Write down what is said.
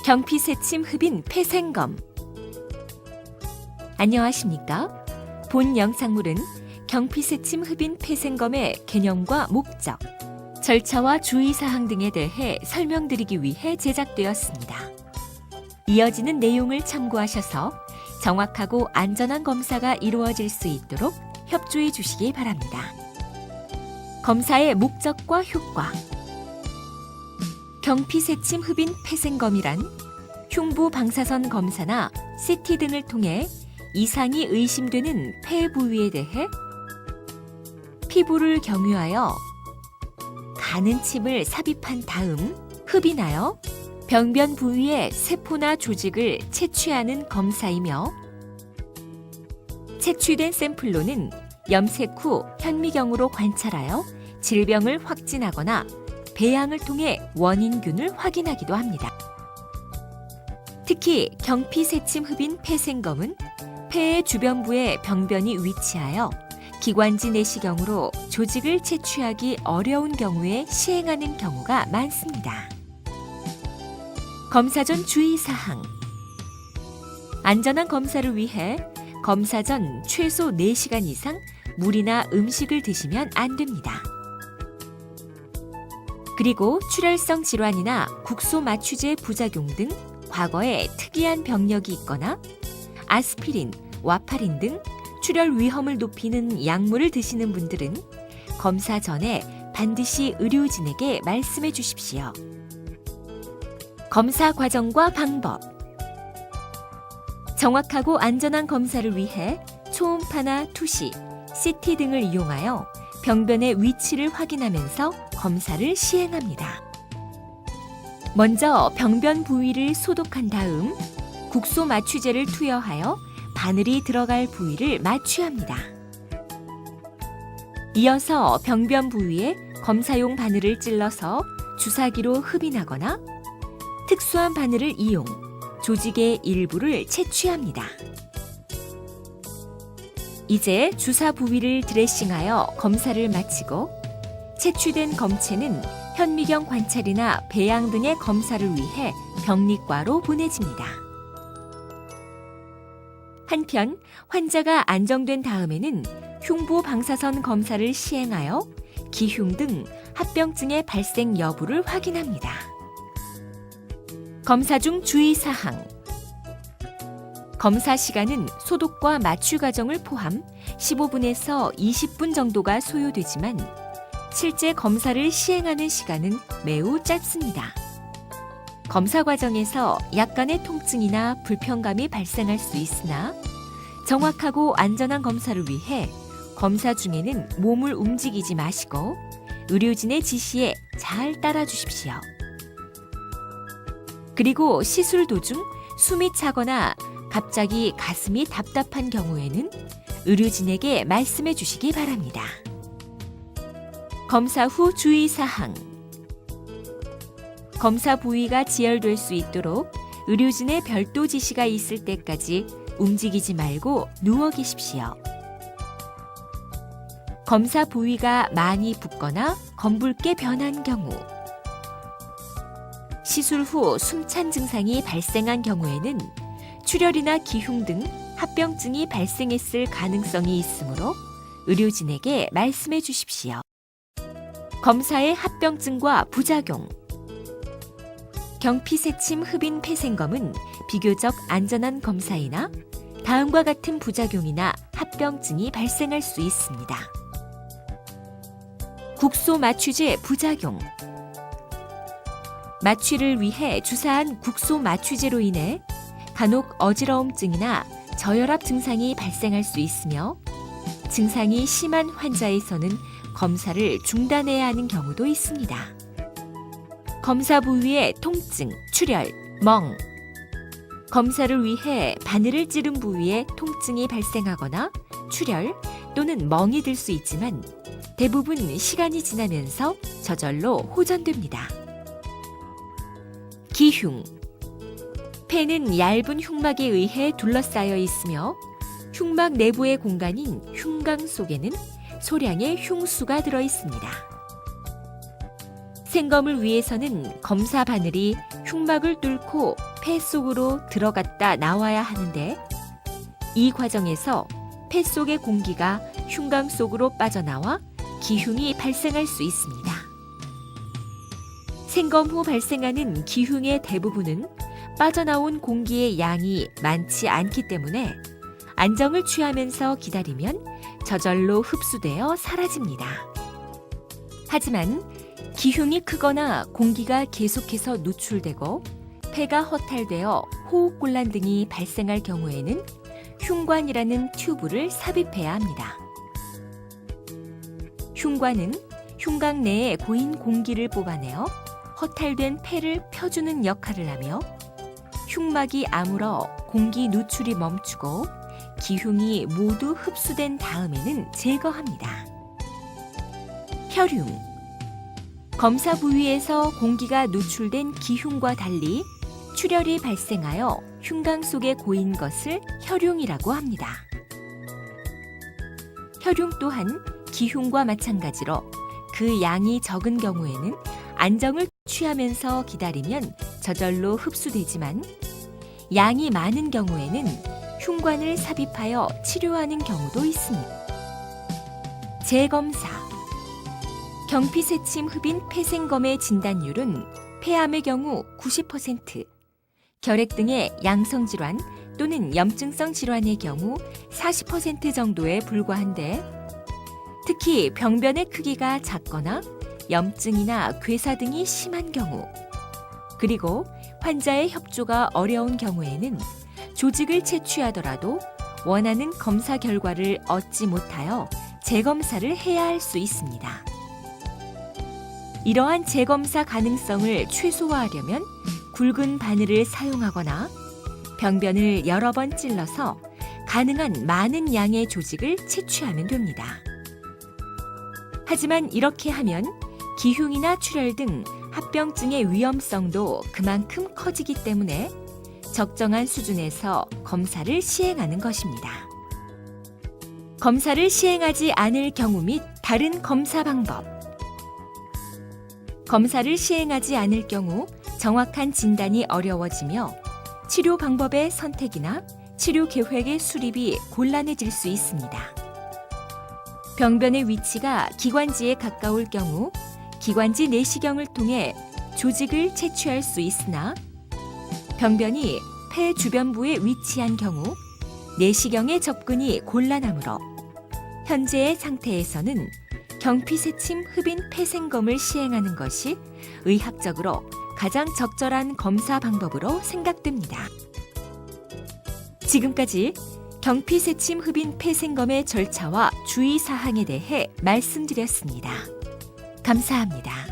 경피새침 흡인 폐생검. 안녕하십니까? 본 영상물은 경피새침 흡인 폐생검의 개념과 목적, 절차와 주의사항 등에 대해 설명드리기 위해 제작되었습니다. 이어지는 내용을 참고하셔서 정확하고 안전한 검사가 이루어질 수 있도록 협조해 주시기 바랍니다. 검사의 목적과 효과. 경피새침 흡인 폐생검이란 흉부 방사선 검사나 CT 등을 통해 이상이 의심되는 폐 부위에 대해 피부를 경유하여 가는 침을 삽입한 다음 흡인하여 병변 부위의 세포나 조직을 채취하는 검사이며, 채취된 샘플로는 염색 후 현미경으로 관찰하여 질병을 확진하거나 배양을 통해 원인균을 확인하기도 합니다. 특히 경피새침 흡인 폐생검은 폐의 주변부에 병변이 위치하여 기관지 내시경으로 조직을 채취하기 어려운 경우에 시행하는 경우가 많습니다. 검사 전 주의사항. 안전한 검사를 위해 검사 전 최소 4시간 이상 물이나 음식을 드시면 안 됩니다. 그리고 출혈성 질환이나 국소 마취제 부작용 등 과거에 특이한 병력이 있거나 아스피린, 와파린 등 출혈 위험을 높이는 약물을 드시는 분들은 검사 전에 반드시 의료진에게 말씀해 주십시오. 검사 과정과 방법. 정확하고 안전한 검사를 위해 초음파나 투시, CT 등을 이용하여 병변의 위치를 확인하면서 검사를 시행합니다. 먼저 병변 부위를 소독한 다음 국소 마취제를 투여하여 바늘이 들어갈 부위를 마취합니다. 이어서 병변 부위에 검사용 바늘을 찔러서 주사기로 흡인하거나 특수한 바늘을 이용 조직의 일부를 채취합니다. 이제 주사 부위를 드레싱하여 검사를 마치고 채취된 검체는 현미경 관찰이나 배양 등의 검사를 위해 병리과로 보내집니다. 한편 환자가 안정된 다음에는 흉부 방사선 검사를 시행하여 기흉 등 합병증의 발생 여부를 확인합니다. 검사 중 주의사항. 검사 시간은 소독과 마취 과정을 포함 15분에서 20분 정도가 소요되지만 실제 검사를 시행하는 시간은 매우 짧습니다. 검사 과정에서 약간의 통증이나 불편감이 발생할 수 있으나 정확하고 안전한 검사를 위해 검사 중에는 몸을 움직이지 마시고 의료진의 지시에 잘 따라 주십시오. 그리고 시술 도중 숨이 차거나 갑자기 가슴이 답답한 경우에는 의료진에게 말씀해 주시기 바랍니다. 검사 후 주의사항. 검사 부위가 지혈될 수 있도록 의료진의 별도 지시가 있을 때까지 움직이지 말고 누워 계십시오. 검사 부위가 많이 붓거나 검붉게 변한 경우, 시술 후 숨찬 증상이 발생한 경우에는 출혈이나 기흉 등 합병증이 발생했을 가능성이 있으므로 의료진에게 말씀해 주십시오. 검사의 합병증과 부작용. 경피새침 흡인 폐생검은 비교적 안전한 검사이나 다음과 같은 부작용이나 합병증이 발생할 수 있습니다. 국소 마취제 부작용. 마취를 위해 주사한 국소 마취제로 인해 간혹 어지러움증이나 저혈압 증상이 발생할 수 있으며 증상이 심한 환자에서는 검사를 중단해야 하는 경우도 있습니다. 검사 부위의 통증, 출혈, 멍. 검사를 위해 바늘을 찌른 부위에 통증이 발생하거나 출혈 또는 멍이 들 수 있지만 대부분 시간이 지나면서 저절로 호전됩니다. 기흉. 폐는 얇은 흉막에 의해 둘러싸여 있으며 흉막 내부의 공간인 흉강 속에는 소량의 흉수가 들어 있습니다. 생검을 위해서는 검사 바늘이 흉막을 뚫고 폐 속으로 들어갔다 나와야 하는데 이 과정에서 폐 속의 공기가 흉곽 속으로 빠져나와 기흉이 발생할 수 있습니다. 생검 후 발생하는 기흉의 대부분은 빠져나온 공기의 양이 많지 않기 때문에 안정을 취하면서 기다리면 저절로 흡수되어 사라집니다. 하지만 기흉이 크거나 공기가 계속해서 누출되고 폐가 허탈되어 호흡곤란 등이 발생할 경우에는 흉관이라는 튜브를 삽입해야 합니다. 흉관은 흉곽 내에 고인 공기를 뽑아내어 허탈된 폐를 펴주는 역할을 하며 흉막이 아물어 공기 누출이 멈추고 기흉이 모두 흡수된 다음에는 제거합니다. 혈흉. 검사 부위에서 공기가 누출된 기흉과 달리 출혈이 발생하여 흉곽 속에 고인 것을 혈흉이라고 합니다. 혈흉 또한 기흉과 마찬가지로 그 양이 적은 경우에는 안정을 취하면서 기다리면 저절로 흡수되지만 양이 많은 경우에는 흉관을 삽입하여 치료하는 경우도 있습니다. 재검사. 경피새침 흡인 폐생검의 진단율은 폐암의 경우 90%, 결핵 등의 양성질환 또는 염증성 질환의 경우 40% 정도에 불과한데 특히 병변의 크기가 작거나 염증이나 괴사 등이 심한 경우 그리고 환자의 협조가 어려운 경우에는 조직을 채취하더라도 원하는 검사 결과를 얻지 못하여 재검사를 해야 할 수 있습니다. 이러한 재검사 가능성을 최소화하려면 굵은 바늘을 사용하거나 병변을 여러 번 찔러서 가능한 많은 양의 조직을 채취하면 됩니다. 하지만 이렇게 하면 기흉이나 출혈 등 합병증의 위험성도 그만큼 커지기 때문에 적정한 수준에서 검사를 시행하는 것입니다. 검사를 시행하지 않을 경우 및 다른 검사 방법. 검사를 시행하지 않을 경우 정확한 진단이 어려워지며 치료 방법의 선택이나 치료 계획의 수립이 곤란해질 수 있습니다. 병변의 위치가 기관지에 가까울 경우 기관지 내시경을 통해 조직을 채취할 수 있으나 병변이 폐 주변부에 위치한 경우 내시경의 접근이 곤란하므로 현재의 상태에서는 경피새침 흡인 폐생검을 시행하는 것이 의학적으로 가장 적절한 검사 방법으로 생각됩니다. 지금까지 경피새침 흡인 폐생검의 절차와 주의사항에 대해 말씀드렸습니다. 감사합니다.